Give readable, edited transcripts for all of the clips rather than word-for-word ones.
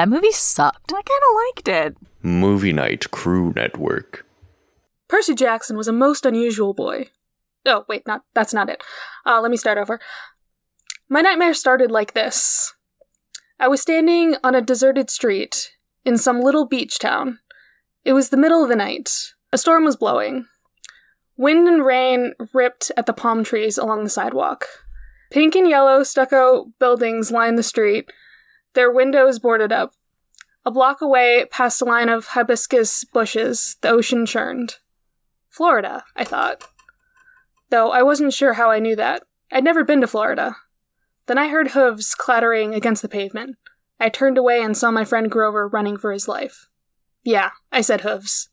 That movie sucked. I kind of liked it. Movie Night Crew Network. Percy Jackson was a most unusual boy. Oh, wait, that's not it. Let me start over. My nightmare started like this. I was standing on a deserted street in some little beach town. It was the middle of the night. A storm was blowing. Wind and rain ripped at the palm trees along the sidewalk. Pink and yellow stucco buildings lined the street, their windows boarded up. A block away, past a line of hibiscus bushes, the ocean churned. Florida, I thought. Though I wasn't sure how I knew that. I'd never been to Florida. Then I heard hooves clattering against the pavement. I turned away and saw my friend Grover running for his life. Yeah, I said hooves.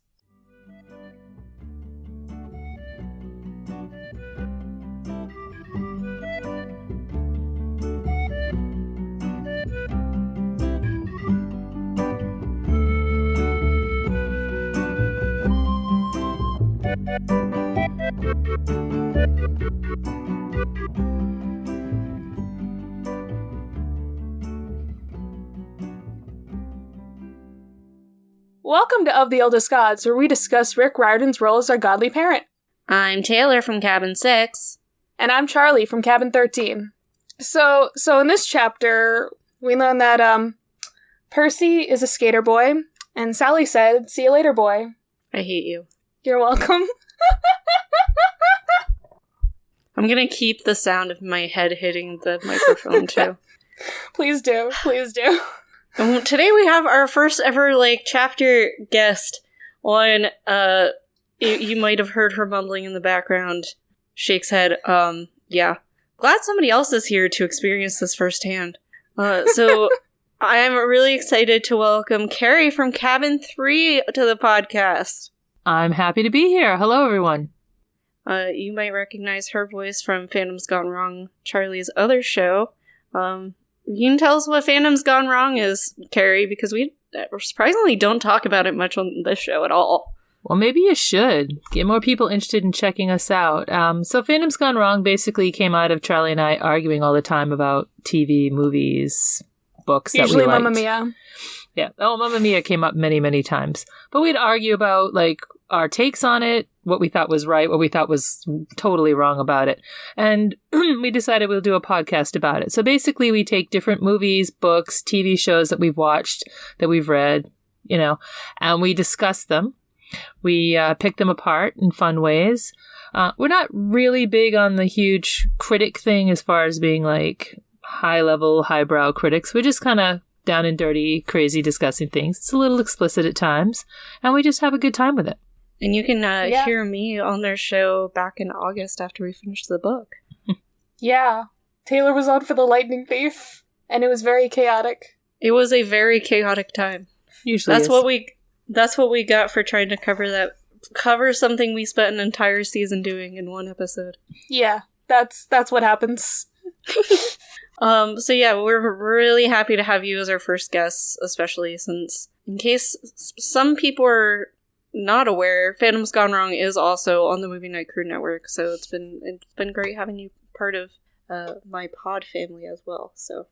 Welcome to Of the Eldest Gods, where we discuss Rick Riordan's role as our godly parent. I'm Taylor from Cabin 6. And I'm Charlie from Cabin 13. So in this chapter, we learn that Percy is a skater boy, and Sally said, "See you later, boy." I hate you. You're welcome. I'm gonna keep the sound of my head hitting the microphone, too. Please do. Please do. Today we have our first ever, chapter guest on, you might have heard her mumbling in the background. Shakes head, yeah. Glad somebody else is here to experience this firsthand. So I am really excited to welcome Carrie from Cabin 3 to the podcast. I'm happy to be here. Hello, everyone. You might recognize her voice from Fandoms Gone Wrong, Charlie's other show. You can tell us what Fandoms Gone Wrong is, Carrie, because we surprisingly don't talk about it much on this show at all. Well, maybe you should. Get more people interested in checking us out. So Fandoms Gone Wrong basically came out of Charlie and I arguing all the time about TV, movies, books that we liked. Usually Mamma Mia. Yeah. Oh, Mamma Mia came up many, many times. But we'd argue about, our takes on it, what we thought was right, what we thought was totally wrong about it. And we decided we'll do a podcast about it. So basically we take different movies, books, TV shows that we've watched, that we've read, and we discuss them. We pick them apart in fun ways. We're not really big on the huge critic thing as far as being high-level, highbrow critics. We're just kind of down and dirty, crazy discussing things. It's a little explicit at times, and we just have a good time with it. And you can hear me on their show back in August after we finished the book. Yeah. Taylor was on for The Lightning Thief, and it was very chaotic. It was a very chaotic time. Usually That's what we got for trying to cover something we spent an entire season doing in one episode. Yeah, that's what happens. So yeah, we're really happy to have you as our first guest, especially since, in case some people are not aware, Fandoms Gone Wrong is also on the Movie Night Crew Network, so it's been great having you part of my pod family as well. So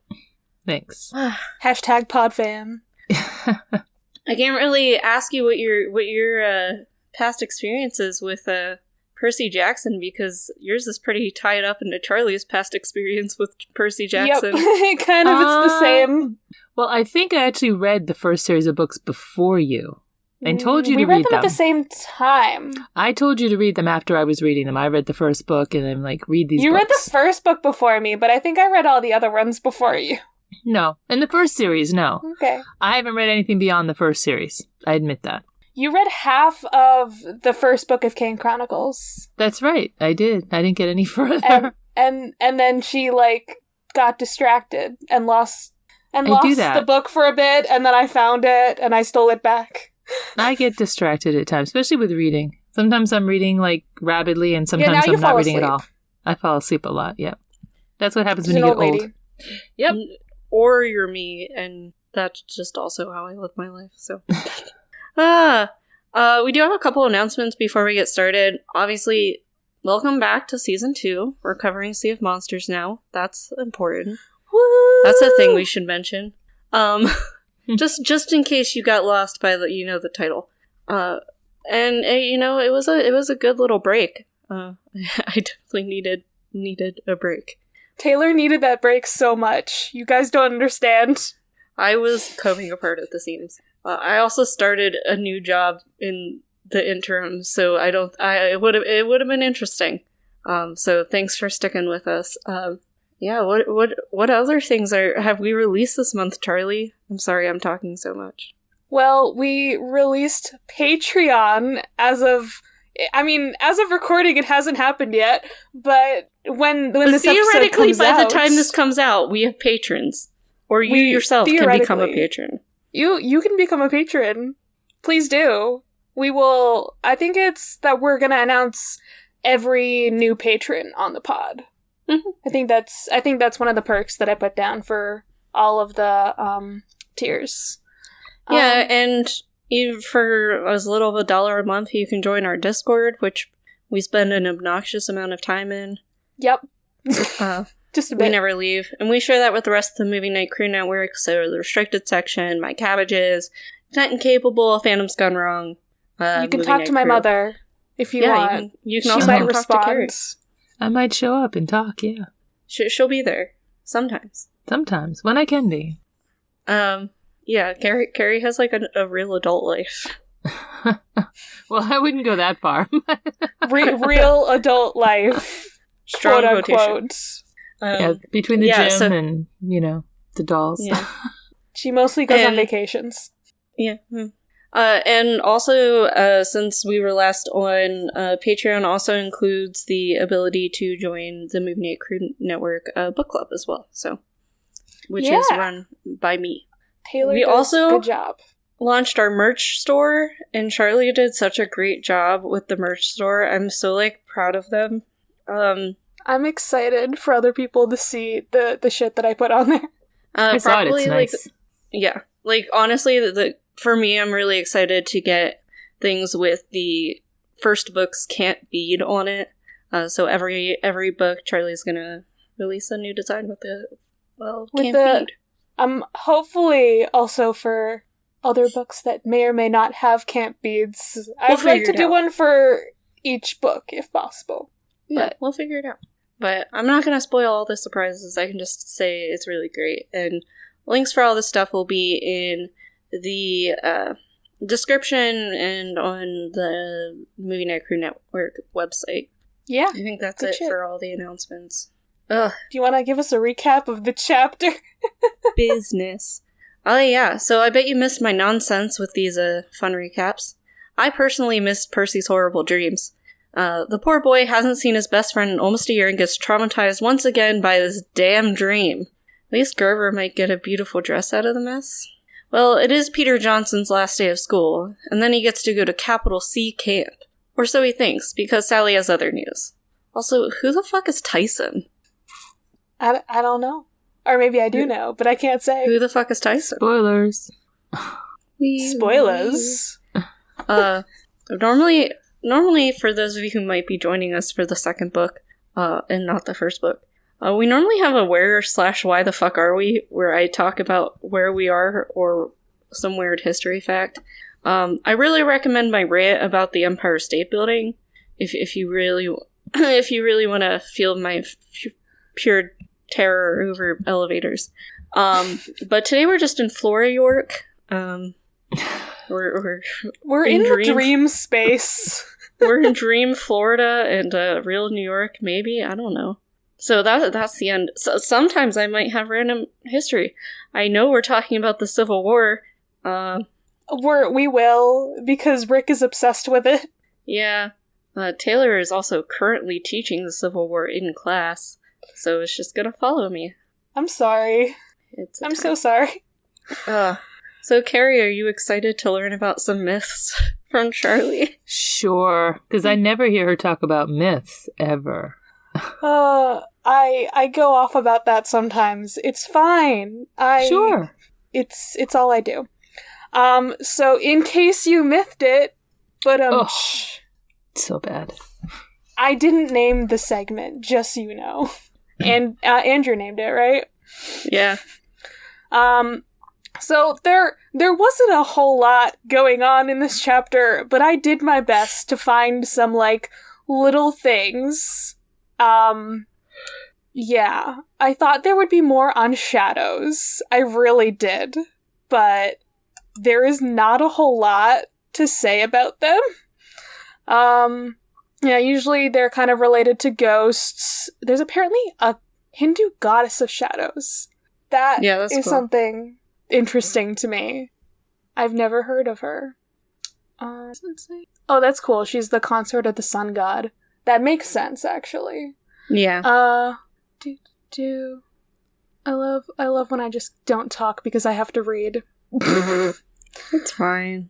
thanks. Hashtag podfam. I can't really ask you what your past experiences with Percy Jackson, because yours is pretty tied up into Charlie's past experience with Percy Jackson. Yep, it's the same. Well, I think I actually read the first series of books before you. And told you to read them. We read them at the same time. I told you to read them after I was reading them. I read the first book and then read these books. You read the first book before me, but I think I read all the other ones before you. No. In the first series, no. Okay. I haven't read anything beyond the first series. I admit that. You read half of the first book of Kane Chronicles. That's right. I did. I didn't get any further. And then she, got distracted and lost the book for a bit, and then I found it, and I stole it back. I get distracted at times, especially with reading. Sometimes I'm reading rapidly, and sometimes I'm not reading at all. I fall asleep a lot. Yep, that's what happens when you get old. Yep, or you're me, and that's just also how I live my life. So, we do have a couple announcements before we get started. Obviously, welcome back to season 2. We're covering Sea of Monsters now. That's important. Woo! That's a thing we should mention. just in case you got lost by the title. It was a good little break. I definitely needed a break. Taylor needed that break so much. You guys don't understand. I was coming apart at the seams. I also started a new job in the interim, so it would have been interesting. So thanks for sticking with us. What other things have we released this month, Charlie? I'm sorry I'm talking so much. Well, we released Patreon as of recording, it hasn't happened yet, but when this episode comes by out, the time this comes out, we have patrons. Or you yourself can become a patron. You can become a patron. Please do. We will. I think it's that we're gonna announce every new patron on the pod. Mm-hmm. I think that's one of the perks that I put down for all of the tiers. Yeah, and even for as little of $1 a month, you can join our Discord, which we spend an obnoxious amount of time in. Yep. Just a bit. We never leave. And we share that with the rest of the Movie Night Crew Network, so the restricted section, My Cabbages, Net Incapable, Fandoms Gone Wrong. You can talk to my mother if you want. You can she also might talk respond. to Carrie. I might show up and talk, yeah. She'll be there. Sometimes. Sometimes, when I can be. Yeah, Carrie has like a real adult life. Well, I wouldn't go that far. Real adult life. Strong quote quotation. Unquote. Between the gym and, the dolls. Yeah. She mostly goes on vacations. Yeah. And also, since we were last on, Patreon also includes the ability to join the Movie Night Crew Network book club as well, which is run by me. Taylor we does also good job. Launched our merch store, and Charlie did such a great job with the merch store. I'm so proud of them. I'm excited for other people to see the shit that I put on there. I saw it. It's nice. Yeah, honestly, for me, I'm really excited to get things with the first book's Can't Bead on it. So every book, Charlie's gonna release a new design with Can't Bead. Hopefully also for other books that may or may not have Can't Beads. I'd like to do one for each book, if possible. Yeah, we'll figure it out. But I'm not going to spoil all the surprises. I can just say it's really great. And links for all this stuff will be in the description and on the Movie Night Crew Network website. Yeah. I think that's it for all the announcements. Ugh. Do you want to give us a recap of the chapter? Business. Oh yeah, so I bet you missed my nonsense with these fun recaps. I personally missed Percy's horrible dreams. The poor boy hasn't seen his best friend in almost a year and gets traumatized once again by this damn dream. At least Gerber might get a beautiful dress out of the mess. Well, it is Peter Johnson's last day of school, and then he gets to go to capital C camp. Or so he thinks, because Sally has other news. Also, who the fuck is Tyson? I don't know. Or maybe I do know, but I can't say. Who the fuck is Tyson? Spoilers. Spoilers. Normally, for those of you who might be joining us for the second book, and not the first book, we normally have a where/why the fuck are we, where I talk about where we are or some weird history fact. I really recommend my rant about the Empire State Building, if you really want to feel my pure terror over elevators. But today we're just in Florida, York. We're in the dream space. We're in Dream, Florida, and real New York, maybe? I don't know. So that's the end. So sometimes I might have random history. I know we're talking about the Civil War. We will, because Rick is obsessed with it. Yeah. Taylor is also currently teaching the Civil War in class, so it's just gonna follow me. I'm sorry. I'm so sorry. So, Carrie, are you excited to learn about some myths from Charlie? Sure, because I never hear her talk about myths, ever. I go off about that sometimes. It's fine. Sure. It's all I do. So in case you mythed it, but so bad. I didn't name the segment, just so you know. And Andrew named it, right? Yeah. So there wasn't a whole lot going on in this chapter, but I did my best to find some, like, little things. Yeah. I thought there would be more on shadows. I really did. But there is not a whole lot to say about them. Yeah, usually they're kind of related to ghosts. There's apparently a Hindu goddess of shadows. That is cool. Something interesting to me. I've never heard of her. Oh, that's cool. She's the consort of the sun god. That makes sense, actually. Yeah. I love when I just don't talk because I have to read. It's fine.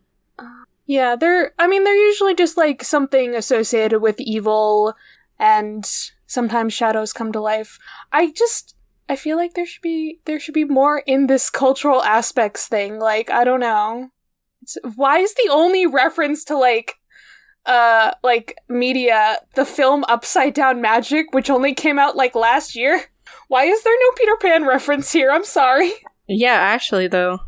Yeah, they're usually just, like, something associated with evil, and sometimes shadows come to life. I feel like there should be more in this cultural aspects thing. Like, I don't know. Why is the only reference to, like media the film Upside Down Magic, which only came out, like, last year? Why is there no Peter Pan reference here? I'm sorry. Yeah, actually, though.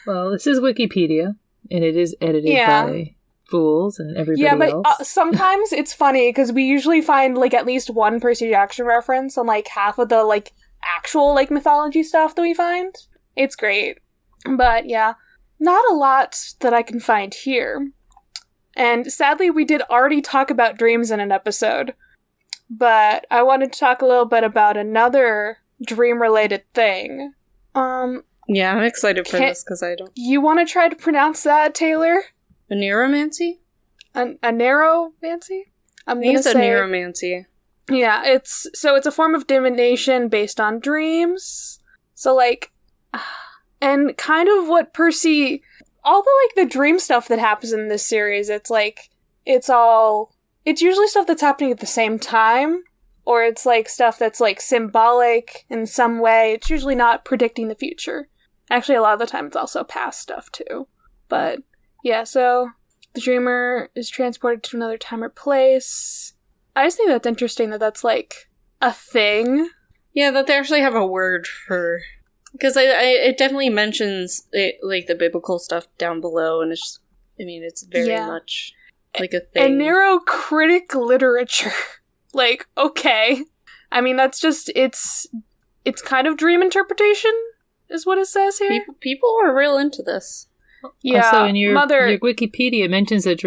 Well, this is Wikipedia, and it is edited by fools and everybody else. Yeah, but sometimes it's funny, because we usually find, like, at least one Percy Jackson reference on, like, half of the, like, actual, like, mythology stuff that we find. It's great. But, yeah, not a lot that I can find here. And sadly, we did already talk about dreams in an episode. But I wanted to talk a little bit about another dream-related thing. Yeah, I'm excited for this, because I don't... You want to try to pronounce that, Taylor? Oneiromancy? Oneiromancy? I think it's Oneiromancy. Yeah, it's a form of divination based on dreams. So, like... And kind of what Percy... All the, like, the dream stuff that happens in this series, it's, like... It's usually stuff that's happening at the same time, or it's, like, stuff that's, like, symbolic in some way. It's usually not predicting the future. Actually, a lot of the time it's also past stuff, too. But, yeah, so the dreamer is transported to another time or place. I just think that's interesting that that's, like, a thing. Yeah, that they actually have a word for... Because it definitely mentions, like, the biblical stuff down below, and it's very much... like a thing. And neurocritic literature. Like, okay. I mean, that's just, it's kind of dream interpretation, is what it says here. People are real into this. Yeah, also in your Wikipedia, it mentions that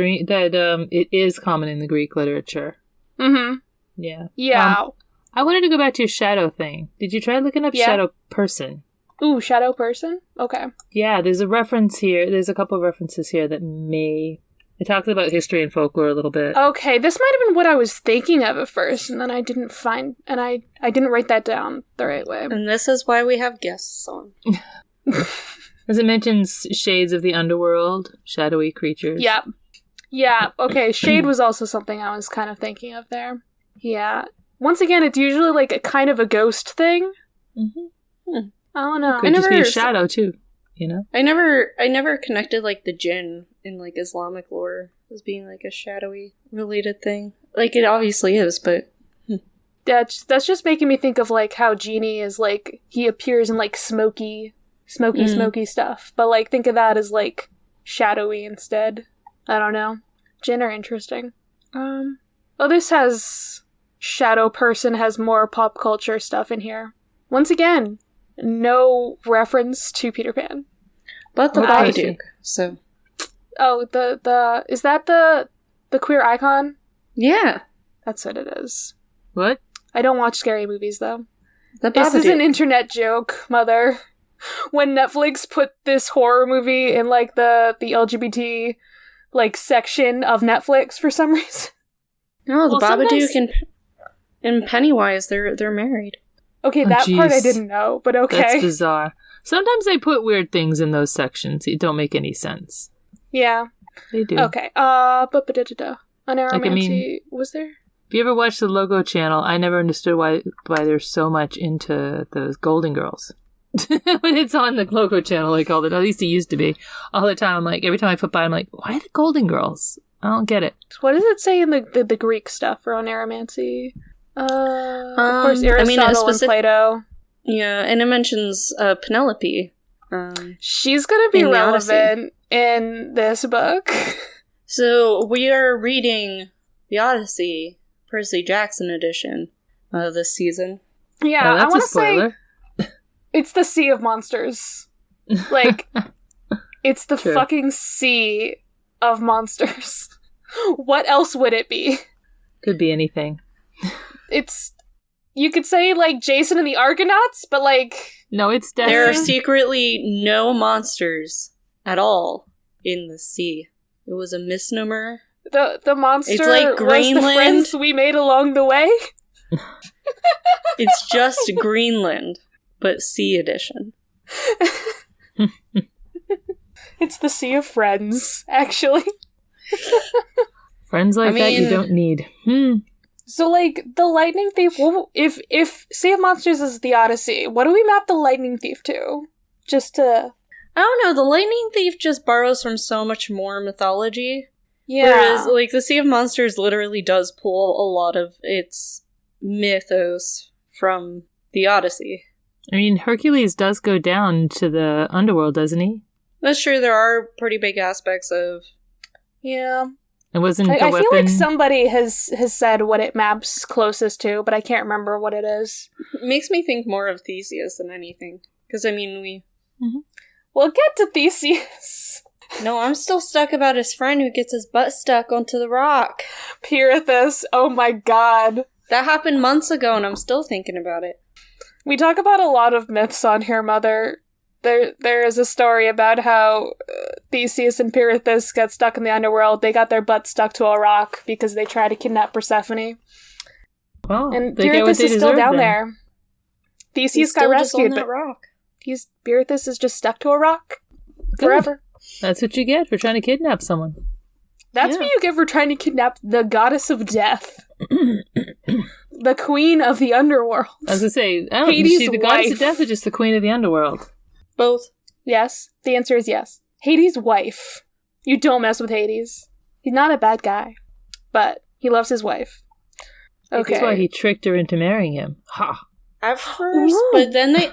it is common in the Greek literature. Mm-hmm. Yeah. Yeah. I wanted to go back to your shadow thing. Did you try looking up shadow person? Ooh, shadow person? Okay. Yeah, there's a reference here. There's a couple of references here that may... It talks about history and folklore a little bit. Okay, this might have been what I was thinking of at first, and then I didn't find... And I didn't write that down the right way. And this is why we have guests on. As it mentions shades of the underworld, shadowy creatures. Yeah. Yeah, okay, shade was also something I was kind of thinking of there. Yeah. Once again, it's usually, like, a kind of a ghost thing. Mm-hmm. I don't know. Could just be a shadow, too. You know? I never connected, like, the jinn in, like, Islamic lore as being, like, a shadowy related thing. Like, it obviously is, but... That's just making me think of, like, how Genie is, like, he appears in, like, smoky stuff. But, like, think of that as, like, shadowy instead. I don't know. Jinn are interesting. This has... Shadow Person has more pop culture stuff in here. Once again... No reference to Peter Pan. But the Babadook, so... Oh, is that the queer icon? Yeah. That's what it is. What? I don't watch scary movies, though. The Babadook. This is an internet joke, Mother. When Netflix put this horror movie in, like, the LGBT, like, section of Netflix for some reason. No, the Babadook and Pennywise, they're married. Okay, that part I didn't know, but okay. That's bizarre. Sometimes they put weird things in those sections. It don't make any sense. Yeah. They do. Okay. Oneiromancy, was there? If you ever watched the Logo channel, I never understood why they're so much into those Golden Girls. When it's on the Logo channel, they called it. At least it used to be. All the time, I'm like, every time I flip by, I'm like, why the Golden Girls? I don't get it. What does it say in the Greek stuff for Oneiromancy? Of course, Aristotle and Plato. Yeah, and it mentions Penelope She's gonna be in the Odyssey. relevant in this book. So we are reading the Odyssey, Percy Jackson edition, this season. Yeah, Oh, I that's a want to say spoiler. it's the Sea of Monsters. Like, it's the True. fucking sea of monsters. What else would it be? Could be anything. It's, you could say, like, Jason and the Argonauts, but, like... No, it's There are definitely... secretly no monsters at all in the sea. It was a misnomer. The monster It's like was the Greenland. friends we made along the way. It's just Greenland, but sea edition. It's the Sea of Friends, actually. Friends like that you mean- don't need. So, like, the Lightning Thief, if Sea of Monsters is the Odyssey, what do we map the Lightning Thief to? Just to... I don't know, the Lightning Thief just borrows from so much more mythology. Yeah. Whereas, like, the Sea of Monsters literally does pull a lot of its mythos from the Odyssey. I mean, Hercules does go down to the underworld, doesn't he? That's true, there are pretty big aspects of... Yeah. It wasn't I the weapon... feel like somebody has said what it maps closest to, but I can't remember what it is. It makes me think more of Theseus than anything. Because, I mean, We'll get to Theseus. No, I'm still stuck about his friend who gets his butt stuck onto the rock. Pirithous, oh my god. That happened months ago, and I'm still thinking about it. We talk about a lot of myths on here, Mother. There is a story about how Theseus and Pirithous got stuck in the underworld. They got their butts stuck to a rock because they tried to kidnap Persephone. Well, And they get what Pirithous they is still deserve down then. there. Theseus He's got still just on rescued, that but rock. Pirithous is just stuck to a rock. Good. Forever. That's what you get for trying to kidnap someone. That's Yeah. what you get for trying to kidnap the goddess of death. The queen of the underworld. I was gonna say, I don't Hades' is she the goddess wife. of death or just the queen of the underworld? Both. Yes. The answer is yes. Hades' wife. You don't mess with Hades. He's not a bad guy. But he loves his wife. Okay. That's why he tricked her into marrying him. Ha! At first, Ooh. but then they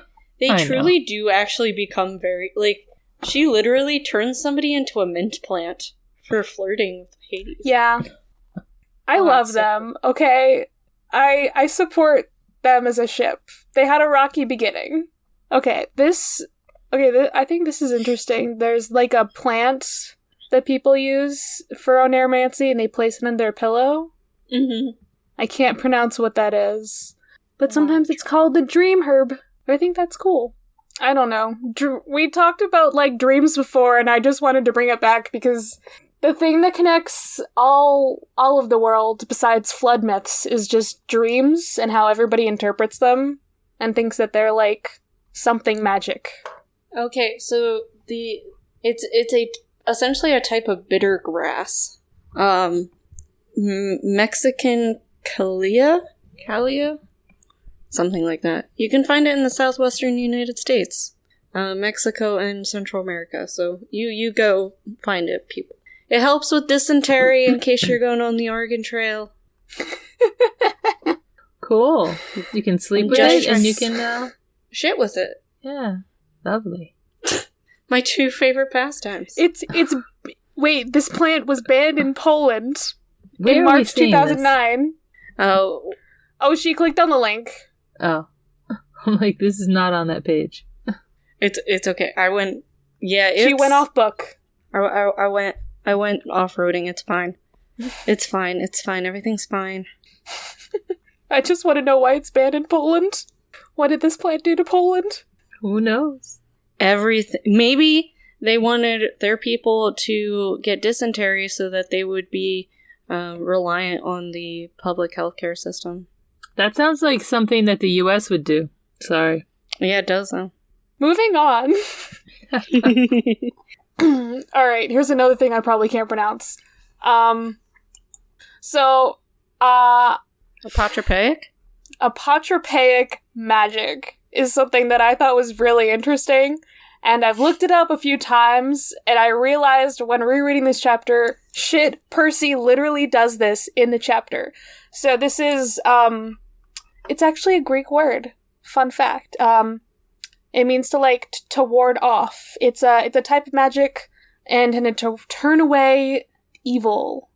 I truly do actually become very, like, she literally turns somebody into a mint plant for flirting with Hades. Yeah. I Oh, love that's so them, okay? I support them as a ship. They had a rocky beginning. Okay, I think this is interesting. There's like a plant that people use for Oneiromancy and they place it in their pillow. Mm-hmm. I can't pronounce what that is. But sometimes it's called the dream herb. I think that's cool. I don't know. We talked about like dreams before and I just wanted to bring it back because the thing that connects all of the world besides flood myths is just dreams and how everybody interprets them and thinks that they're like something magic. Okay, so it's essentially a type of bitter grass. Mexican Calia? Something like that. You can find it in the southwestern United States. Mexico and Central America. So you go find it, people. It helps with dysentery in case you're going on the Oregon Trail. Cool. You can sleep with Just it and you can, Shit with it. yeah. Lovely. My two favorite pastimes. It's wait, this plant was banned in Poland Where in are we March seeing this? 2009. Oh, Oh, she clicked on the link. Oh. I'm like, this is not on that page. it's okay. I went. Yeah, She went off book. I went off-roading. It's fine. It's fine. It's fine. Everything's fine. I just want to know why it's banned in Poland. What did this plant do to Poland? Who knows? Everything. Maybe they wanted their people to get dysentery so that they would be reliant on the public healthcare system. That sounds like something that the U.S. would do. Sorry. Yeah, it does though. Moving on. Alright, here's another thing I probably can't pronounce. Apotropaic? Apotropaic Magic is something that I thought was really interesting, and I've looked it up a few times, and I realized when rereading this chapter, shit, Percy literally does this in the chapter. So this is, it's actually a Greek word. Fun fact. It means to like to ward off. It's a type of magic, and to turn away evil,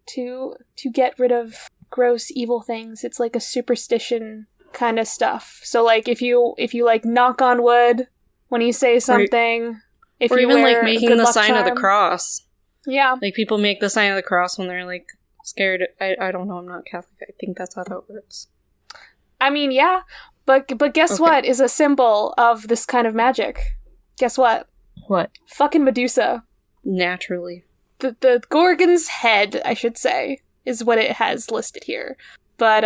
to get rid of gross evil things. It's like a superstition kind of stuff. So like if you like knock on wood when you say something, if or you even wear like making the sign of the cross. Yeah. Like people make the sign of the cross when they're like scared. I don't know, I'm not Catholic. I think that's how that works. I mean, yeah. But guess what is a symbol of this kind of magic? Guess what? What? Fucking Medusa. Naturally. The Gorgon's head, I should say, is what it has listed here. But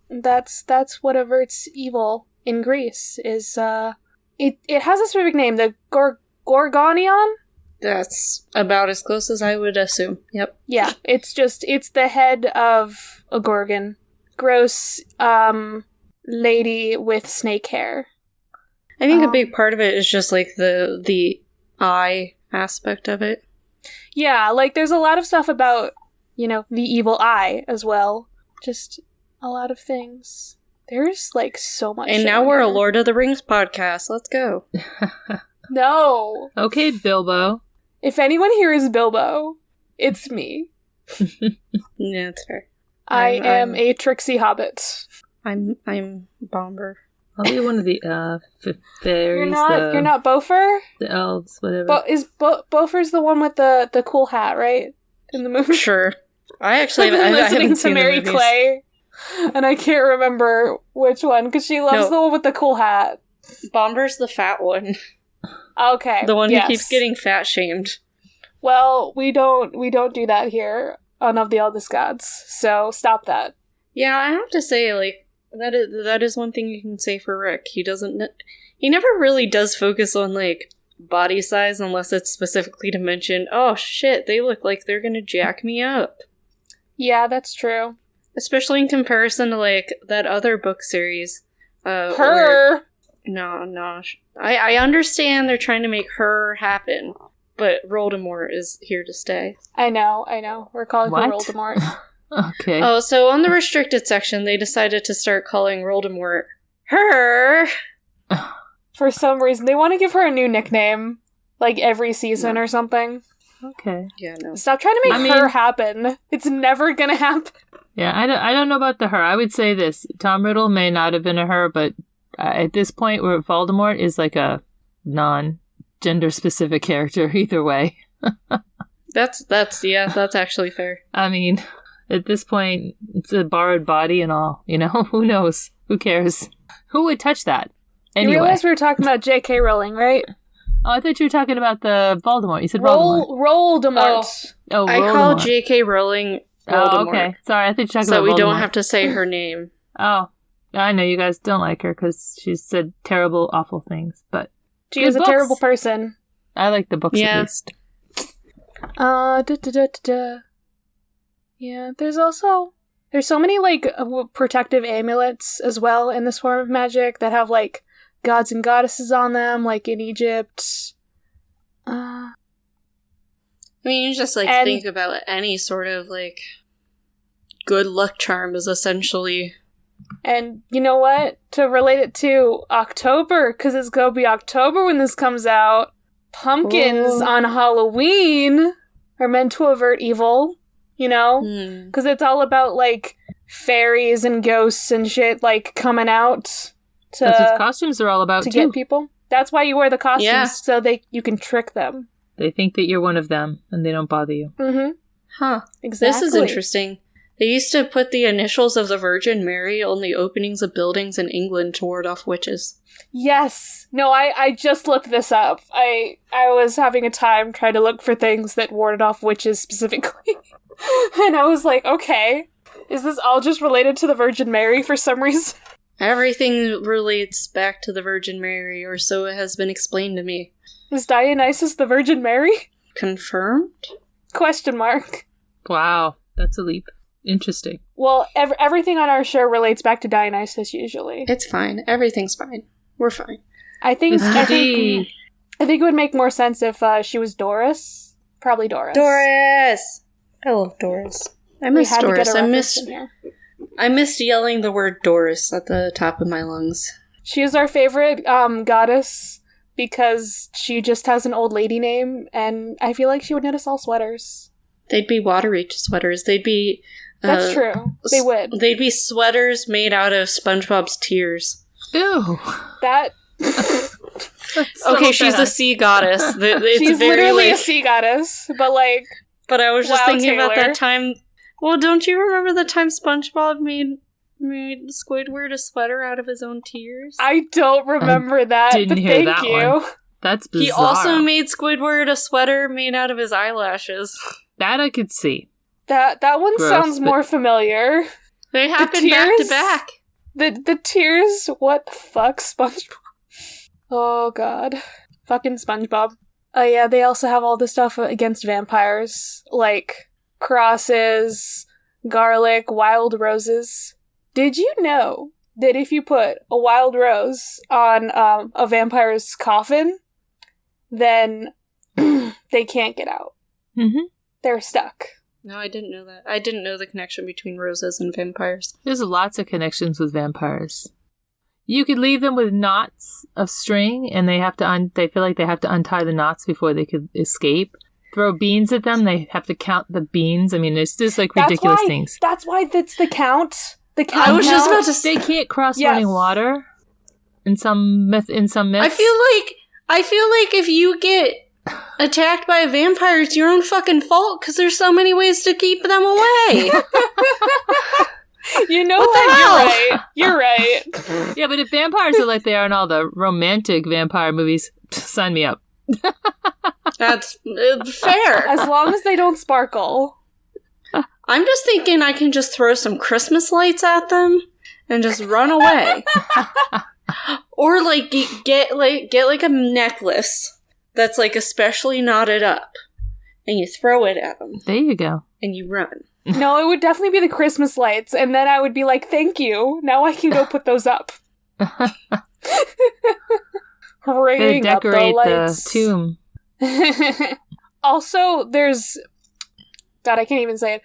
that's what averts evil in Greece. Is it has a specific name, the Gorgonion? That's about as close as I would assume. Yep. Yeah, it's the head of a Gorgon. Gross lady with snake hair. I think a big part of it is just like the eye aspect of it. Yeah, like there's a lot of stuff about, the evil eye as well. Just a lot of things. There's like so much. And now we're a Lord of the Rings podcast. Let's go. No. Okay, Bilbo. If anyone here is Bilbo, it's me. Yeah, that's fair. I am a tricksy hobbit. I'm Bomber. I'll be one of the fairies. You're not Bofer? The elves, whatever. Bofer's the one with the cool hat, right? In the movie? Sure. I actually I've been listening haven't to seen Mary the movies. Clay, and I can't remember which one, because she loves the one with the cool hat. Bomber's the fat one. Okay. The one who keeps getting fat shamed. Well, we don't do that here on Of the Eldest Gods, so stop that. Yeah, I have to say, like, that is one thing you can say for Rick. He never really does focus on, like, body size unless it's specifically to mention, oh shit, they look like they're gonna jack me up. Yeah, that's true. Especially in comparison to, like, that other book series. Her! No. I understand they're trying to make her happen, but Voldemort is here to stay. I know. We're calling her What? Voldemort. Okay. Oh, so on the restricted section, they decided to start calling Voldemort her. For some reason, they want to give her a new nickname, like every season or something. Okay. Yeah, no. Stop trying to make her happen. It's never gonna happen. Yeah, I don't know about the her. I would say this. Tom Riddle may not have been a her, but at this point where Voldemort is like a non-gender specific character either way. That's actually fair. I mean, at this point, it's a borrowed body and all, Who knows? Who cares? Who would touch that? Anyway. You realize we were talking about J.K. Rowling, right? Oh, I thought you were talking about the Voldemort. You said Voldemort. Voldemort. Oh, I Voldemort. call J.K. Rowling Voldemort. Oh, okay. Sorry, I thought you were talking so about we Voldemort. don't have to say her name. Oh, I know you guys don't like her because she said terrible, awful things, but She is a terrible person. I like the books Yeah. at least. Yeah, there's so many, like, protective amulets as well in this form of magic that have, like, gods and goddesses on them, like in Egypt. I mean, you just, like, think about any sort of, like, good luck charm is essentially... And you know what? To relate it to October, because it's gonna be October when this comes out, pumpkins on Halloween are meant to avert evil, Because it's all about, like, fairies and ghosts and shit, like, coming out That's what costumes are all about, to too. get people. That's why you wear the costumes, so you can trick them. They think that you're one of them, and they don't bother you. Mm-hmm. Huh. Exactly. This is interesting. They used to put the initials of the Virgin Mary on the openings of buildings in England to ward off witches. Yes. No, I just looked this up. I was having a time trying to look for things that warded off witches specifically. And I was like, okay, is this all just related to the Virgin Mary for some reason? Everything relates back to the Virgin Mary, or so it has been explained to me. Is Dionysus the Virgin Mary? Confirmed? Question mark. Wow, that's a leap. Interesting. Well, everything on our show relates back to Dionysus usually. It's fine. Everything's fine. We're fine. I think it would make more sense if she was Doris. Probably Doris. Doris! I love Doris. I miss Doris. I missed yelling the word Doris at the top of my lungs. She is our favorite goddess because she just has an old lady name, and I feel like she would knit us all sweaters. They'd be watery sweaters. They'd be... That's true. They would. They'd be sweaters made out of SpongeBob's tears. Ew. That... Okay, she's a sea goddess. It's She's very, literally like... a sea goddess, but like... But I was just Wow, thinking about Taylor. that time... Well, don't you remember the time SpongeBob made Squidward a sweater out of his own tears? I don't remember that, didn't but hear thank that you. one. That's bizarre. He also made Squidward a sweater made out of his eyelashes. That I could see. That one Gross, sounds but- more familiar. They happened back to tears? back. The tears, what the fuck, SpongeBob? Oh god. Fucking SpongeBob. Oh yeah, they also have all this stuff against vampires, like crosses, garlic, wild roses. Did you know that if you put a wild rose on a vampire's coffin, then they can't get out? Mm-hmm. They're stuck. No, I didn't know that. I didn't know the connection between roses and vampires. There's lots of connections with vampires. You could leave them with knots of string, and they have to. They feel like they have to untie the knots before they could escape. Throw beans at them; they have to count the beans. I mean, it's just like ridiculous things. That's why that's the count. The count. I was just count. about to say... They can't cross Yes. running water. In some myths. I feel like if you get attacked by a vampire, it's your own fucking fault because there's so many ways to keep them away. You know What the what? hell? You're right. Yeah, but if vampires are like they are in all the romantic vampire movies, sign me up. That's fair. As long as they don't sparkle. I'm just thinking I can just throw some Christmas lights at them and just run away. Or like get like a necklace that's like especially knotted up, and you throw it at them There you go. and you run. No, it would definitely be the Christmas lights, and then I would be like, thank you. Now I can go put those up. They Ring up the decorate lights. the tomb. Also, there's... God, I can't even say it.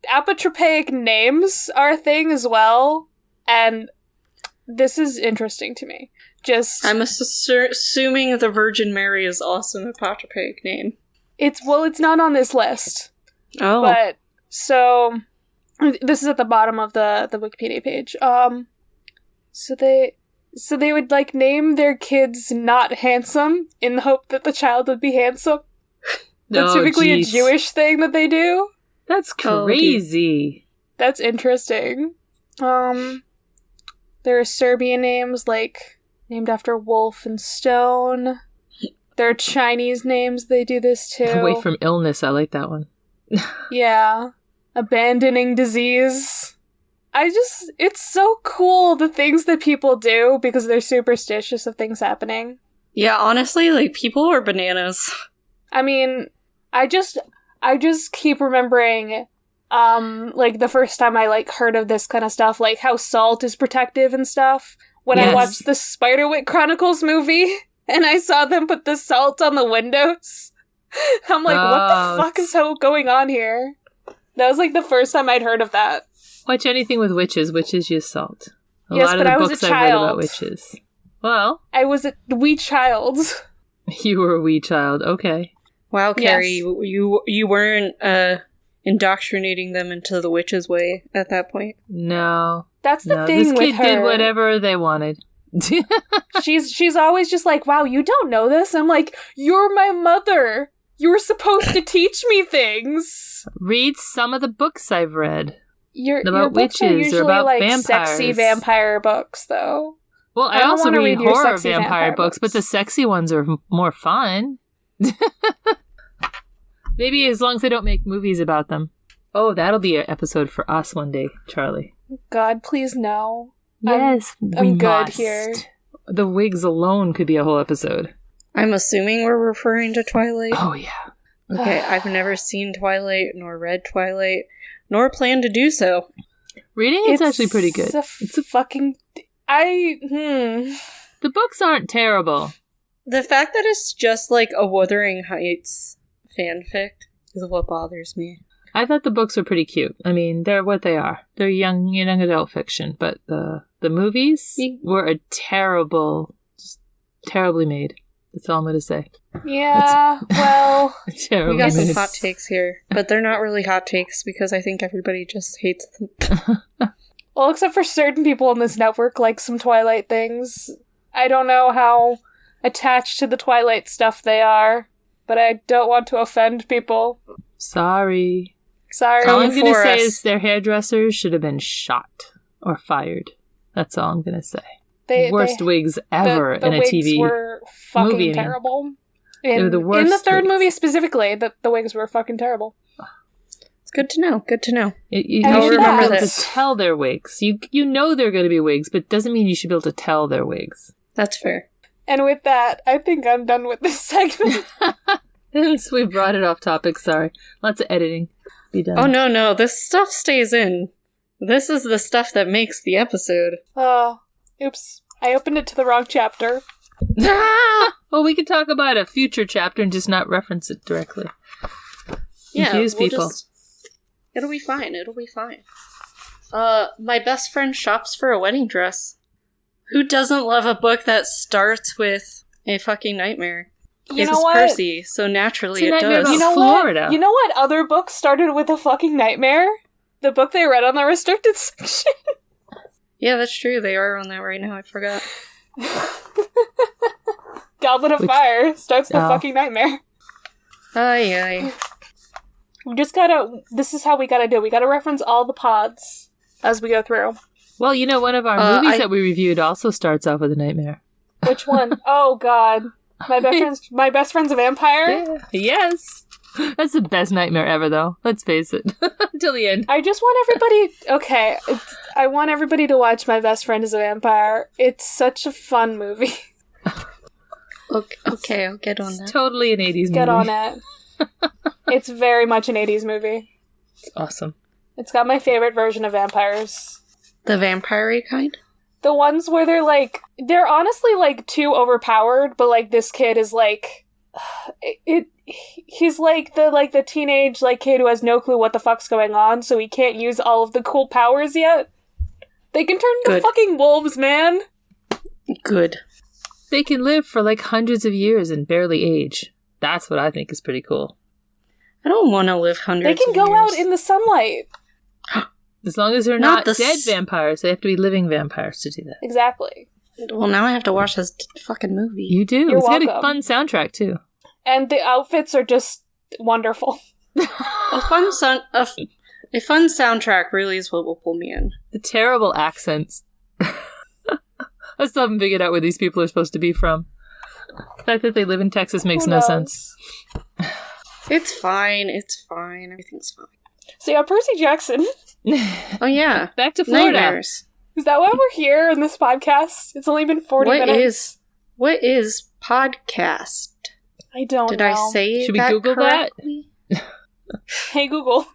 Apotropaic names are a thing as well, and this is interesting to me. Just... I'm assuming the Virgin Mary is also an apotropaic name. It's not on this list. Oh. But, so... This is at the bottom of the Wikipedia page. So they would, like, name their kids not handsome in the hope that the child would be handsome. That's typically a Jewish thing that they do. That's Oh, crazy. That's interesting. There are Serbian names, like, named after wolf and stone. There are Chinese names, they do this too. Away from illness, I like that one. Yeah. Abandoning disease. It's so cool the things that people do because they're superstitious of things happening. Yeah, honestly, like, people are bananas. I mean, I just keep remembering, like, the first time I, like, heard of this kind of stuff, like, how salt is protective and stuff. When I Yes. watched the Spiderwick Chronicles movie, and I saw them put the salt on the windows. I'm like, what the fuck is going on here? That was, like, the first time I'd heard of that. Watch anything with witches. Witches use salt. A Yes, lot but of the I was books a I've read about child. witches. Well, I was a wee child. you were a wee child. Okay. Wow, Carrie, Yes. you weren't indoctrinating them into the witch's way at that point. No. That's the No, thing this with kid her. did whatever they wanted. She's always just like, wow, you don't know this? I'm like, you're my mother. You were supposed to teach me things. Read some of the books I've read. Your About books are witches or usually about like vampires. sexy vampire books, though. Well, I don't also wanna read read your horror sexy vampire vampire books, but books. the sexy ones are more fun. Maybe as long as they don't make movies about them. Oh, that'll be an episode for us one day, Charlie. God, please no. Yes, I'm we good must. here. The wigs alone could be a whole episode. I'm assuming we're referring to Twilight. Oh, yeah. Okay, I've never seen Twilight, nor read Twilight, nor plan to do so. Reading is actually pretty good. It's a fucking... The books aren't terrible. The fact that it's just like a Wuthering Heights fanfic is what bothers me. I thought the books were pretty cute. I mean, they're what they are. They're young adult fiction, but the movies were terribly made. That's all I'm going to say. Yeah, well... We got some hot takes here, but they're not really hot takes because I think everybody just hates them. Well, except for certain people on this network, like some Twilight things. I don't know how attached to the Twilight stuff they are, but I don't want to offend people. Sorry. All I'm going to say is their hairdressers should have been shot or fired. That's all I'm going to say. Worst wigs ever in a TV were fucking movie. Terrible. They were the worst. In the third wigs. Movie specifically, the wigs were fucking terrible. It's good to know. Good to know. You I'll should remember be able this. to tell their wigs. You know they're going to be wigs, but doesn't mean you should be able to tell their wigs. That's fair. And with that, I think I'm done with this segment. We brought it off topic. Sorry. Lots of editing. Be done. Oh, no. This stuff stays in. This is the stuff that makes the episode. Oh, oops. I opened it to the wrong chapter. Well, we could talk about a future chapter and just not reference it directly. Confuse people. It'll be fine. My best friend shops for a wedding dress. Who doesn't love a book that starts with a fucking nightmare? You It's know what? Percy, so naturally It's a it nightmare does. about You know Florida. what? You know what other book started with a fucking nightmare? The book they read on the restricted section. Yeah, that's true. They are on that right now. I forgot. Goblet of Fire starts with a fucking nightmare. Aye. We just gotta... This is how we gotta do. We gotta reference all the pods as we go through. Well, you know, one of our movies that we reviewed also starts off with a nightmare. Which one? Oh, God. My best friend's a vampire? Yeah. Yes. That's the best nightmare ever, though. Let's face it. Until the end. I just want everybody... Okay. I want everybody to watch My Best Friend is a Vampire. It's such a fun movie. Okay, I'll get on that. It's totally an 80s movie. Get on it. It's very much an 80s movie. It's awesome. It's got my favorite version of vampires. The vampire kind? The ones where they're honestly, like, too overpowered, but, like, this kid is, like... He's like the teenage, like, kid who has no clue what the fuck's going on, so he can't use all of the cool powers yet. They can turn into fucking wolves, man! Good. They can live for, like, hundreds of years and barely age. That's what I think is pretty cool. I don't want to live hundreds of years. They can go out in the sunlight. As long as they're not dead vampires, they have to be living vampires to do that. Exactly. Well, now I have to watch this fucking movie. You do. You're It's got a welcome. fun soundtrack, too. And the outfits are just wonderful. A fun soundtrack really is what will pull me in. The terrible accents. I still haven't figured out where these people are supposed to be from. The fact that they live in Texas makes Who no knows? sense. It's fine. Everything's fine. So yeah, Percy Jackson. Oh, yeah. Back to Florida. Nightmares. Is that why we're here in this podcast? It's only been 40 minutes. What is podcast? I don't Did know. I say Should we that Google correctly? Hey, Google.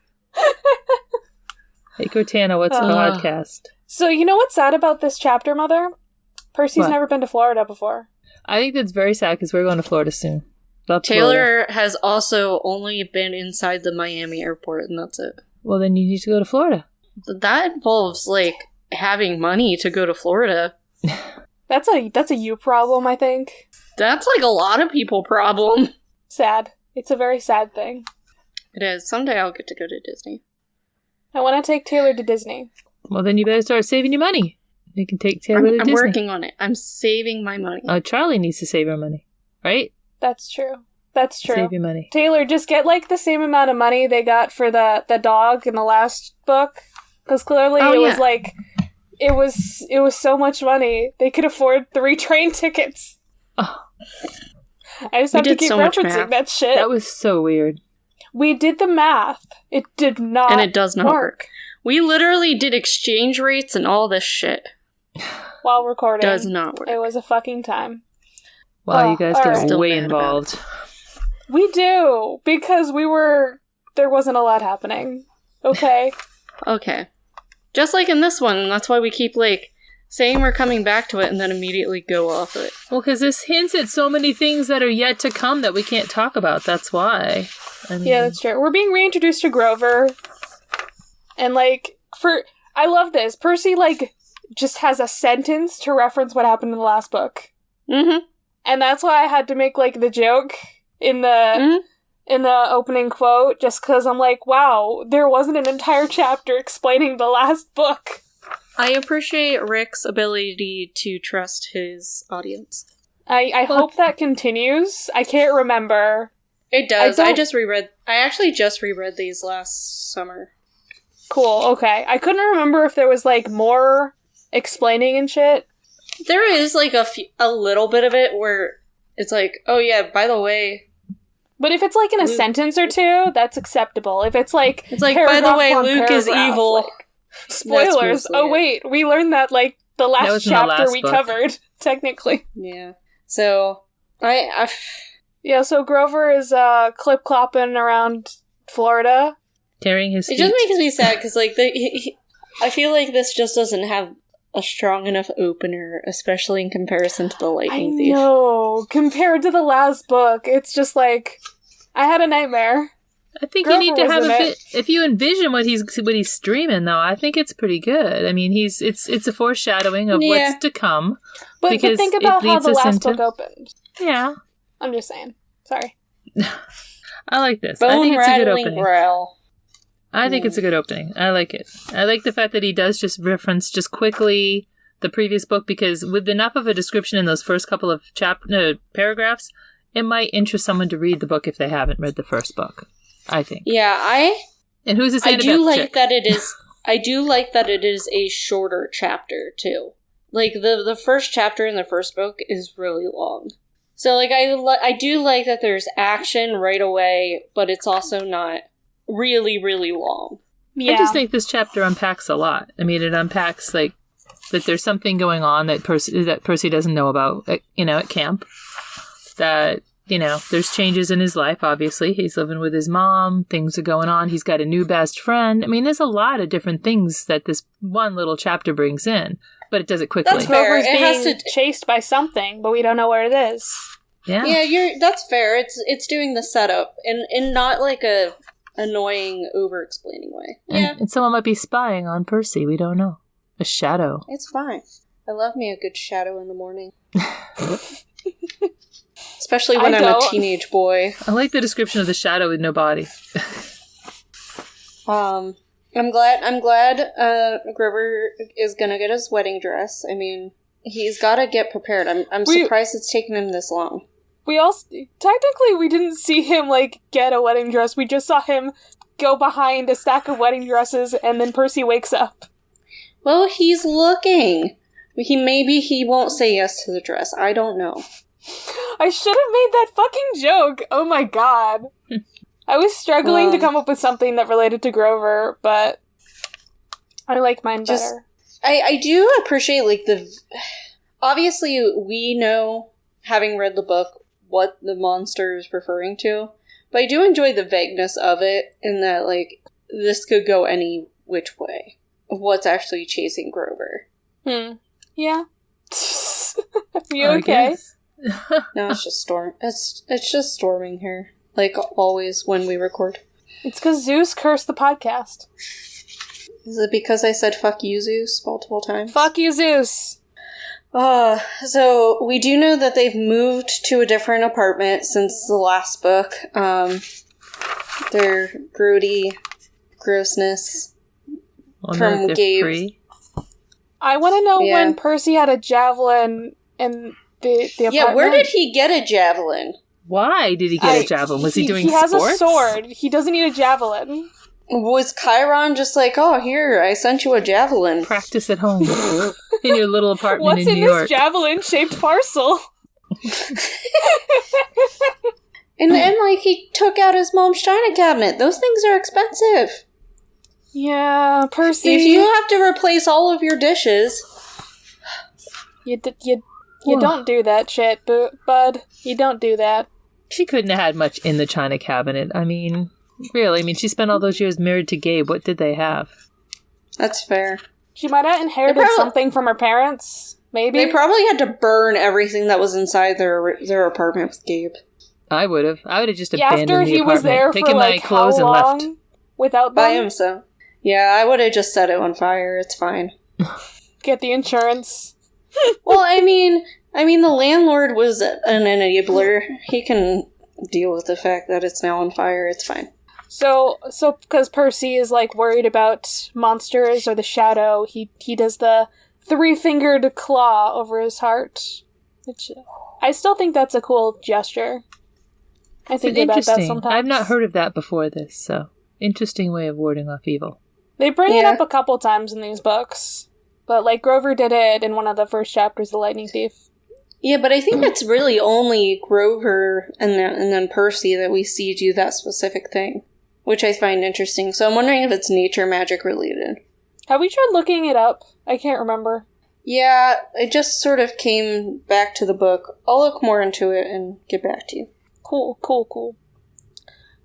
Hey, Cortana, what's a podcast? So you know what's sad about this chapter, Mother? Percy's What? never been to Florida before. I think that's very sad because we're going to Florida soon. Love Florida. Taylor has also only been inside the Miami airport, and that's it. Well, then you need to go to Florida. That involves, like, having money to go to Florida. That's a you problem, I think. That's, like, a lot of people problem. Sad. It's a very sad thing. It is. Someday I'll get to go to Disney. I want to take Taylor to Disney. Well, then you better start saving your money. You can take Taylor to I'm Disney. working on it. I'm saving my money. Charlie needs to save her money, right? That's true. That's true. Save your money. Taylor, just get like the same amount of money they got for the dog in the last book, because clearly was like it was so much money they could afford 3 train tickets. Oh. I just have to keep so much referencing math. that shit. That was so weird. We did the math. It did not, And it does not work We literally did exchange rates and all this shit. while recording. Does not work. It was a fucking time. Wow, you guys all get right. Still way mad about involved. We do, because there wasn't a lot happening. Okay. Okay. Just like in this one, that's why we keep, like, saying we're coming back to it and then immediately go off it. Well, because this hints at so many things that are yet to come that we can't talk about. That's why. I mean, Yeah, that's true. We're being reintroduced to Grover. And, like, I love this. Percy, like, just has a sentence to reference what happened in the last book. Mm-hmm. And that's why I had to make, like, the joke in the opening quote, just because I'm like, wow, there wasn't an entire chapter explaining the last book. I appreciate Rick's ability to trust his audience. I hope that continues. I can't remember. It does. I actually just reread these last summer. Cool, okay. I couldn't remember if there was, like, more explaining and shit. There is, like, a little bit of it where it's like, oh yeah, by the way... But if it's, like, in a sentence or two, that's acceptable. If it's, like... It's like, by the way, Luke is evil. Like, spoilers. Oh, wait, we learned that, like, the last chapter we covered, technically. Yeah. So, Yeah, so Grover is, clip-clopping around Florida. Carrying his feet. It just makes me sad, because, like, I feel like this just doesn't have a strong enough opener, especially in comparison to the Lightning Thief. I know. Compared to the last book, it's just like, I had a nightmare. I think Grover you need to have a in bit. If you envision what he's streaming, though, I think it's pretty good. I mean, it's a foreshadowing of what's to come. But think about how the last book opened. Yeah, I'm just saying. Sorry. I like this. I think it's a good opening. Growl. I think it's a good opening. I like it. I like the fact that he does just reference just quickly the previous book, because with enough of a description in those first couple of paragraphs, it might interest someone to read the book if they haven't read the first book. I think. Yeah, And who's this? I do like that it is. I do like that it is a shorter chapter too. Like the first chapter in the first book is really long. So like I do like that there's action right away, but it's also not really, really long. Yeah. I just think this chapter unpacks a lot. I mean, it unpacks, like, that there's something going on that Percy doesn't know about, at camp. That, there's changes in his life, obviously. He's living with his mom. Things are going on. He's got a new best friend. I mean, there's a lot of different things that this one little chapter brings in, but it does it quickly. That's fair. Grover's being chased by something, but we don't know where it is. Yeah. Yeah, that's fair. It's doing the setup, and not like a annoying over-explaining way. And someone might be spying on Percy. We don't know. A shadow. It's fine. I love me a good shadow in the morning. Especially when I'm a teenage boy. I like the description of the shadow with no body. I'm glad Grover is gonna get his wedding dress. I mean, he's gotta get prepared. I'm surprised it's taken him this long. We didn't see him, like, get a wedding dress. We just saw him go behind a stack of wedding dresses, and then Percy wakes up. Well, he's looking. Maybe he won't say yes to the dress. I don't know. I should have made that fucking joke. Oh my god. I was struggling to come up with something that related to Grover, but I like mine better. I do appreciate, like, obviously, we know, having read the book, what the monster is referring to, but I do enjoy the vagueness of it, in that, like, this could go any which way of what's actually chasing Grover. Yeah. You okay? No, it's just it's just storming here, like always when we record. It's because Zeus cursed the podcast. Is it because I said "fuck you, Zeus" multiple times? Fuck you, Zeus. So we do know that they've moved to a different apartment since the last book. Their grody grossness from Gabe. Free. I want to know when Percy had a javelin in the apartment. Yeah, where did he get a javelin? Why did he get a javelin? Was he doing sports? He has a sword. He doesn't need a javelin. Was Chiron just like, oh, here, I sent you a javelin. Practice at home. In your little apartment in New York. What's in this javelin-shaped parcel? And then, like, he took out his mom's china cabinet. Those things are expensive. Yeah, Percy. If you have to replace all of your dishes... You don't do that shit, bud. You don't do that. She couldn't have had much in the china cabinet. I mean, really. I mean, she spent all those years married to Gabe. What did they have? That's fair. She might have inherited something from her parents. Maybe. They probably had to burn everything that was inside their apartment with Gabe. I would have. I would have just abandoned After the he was apartment, there for taken my like clothes how and left. long without By them? himself. Yeah, I would have just set it on fire. It's fine. Get the insurance. Well, I mean, the landlord was an enabler. He can deal with the fact that it's now on fire. It's fine. So because Percy is like worried about monsters or the shadow, he does the 3-fingered claw over his heart, which I still think that's a cool gesture. I think about that Interesting. sometimes. I've not heard of that before this, so interesting way of warding off evil. They bring it Yeah. up a couple times in these books, but like Grover did it in one of the first chapters of The Lightning Thief. Yeah, but I think it's really only Grover and then Percy that we see do that specific thing, which I find interesting. So I'm wondering if it's nature magic related. Have we tried looking it up? I can't remember. Yeah, it just sort of came back to the book. I'll look more into it and get back to you. Cool.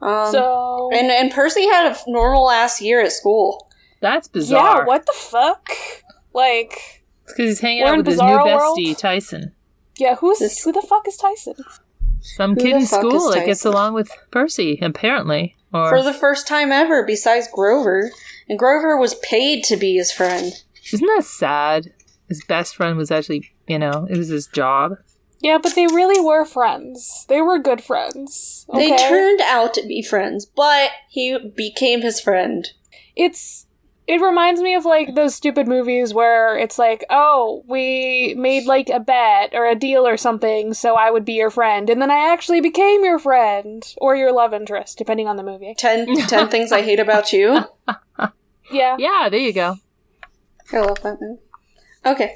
So and Percy had a normal ass year at school. That's bizarre. Yeah, what the fuck? Like, It's because he's hanging We're out in with his new Bizarro World? bestie, Tyson. yeah, who This- the fuck is Tyson? Some Who kid the in fuck school is that gets Tyson? along with Percy, apparently. Or For the first time ever, besides Grover. And Grover was paid to be his friend. isn't that sad? His best friend was actually, it was his job. Yeah, but they really were friends. They were good friends. Okay? They turned out to be friends, but he became his friend. It reminds me of like those stupid movies where it's like, oh, we made like a bet or a deal or something, so I would be your friend, and then I actually became your friend or your love interest, depending on the movie. 10 Things I Hate About You. Yeah. Yeah, there you go. I love that movie. Okay.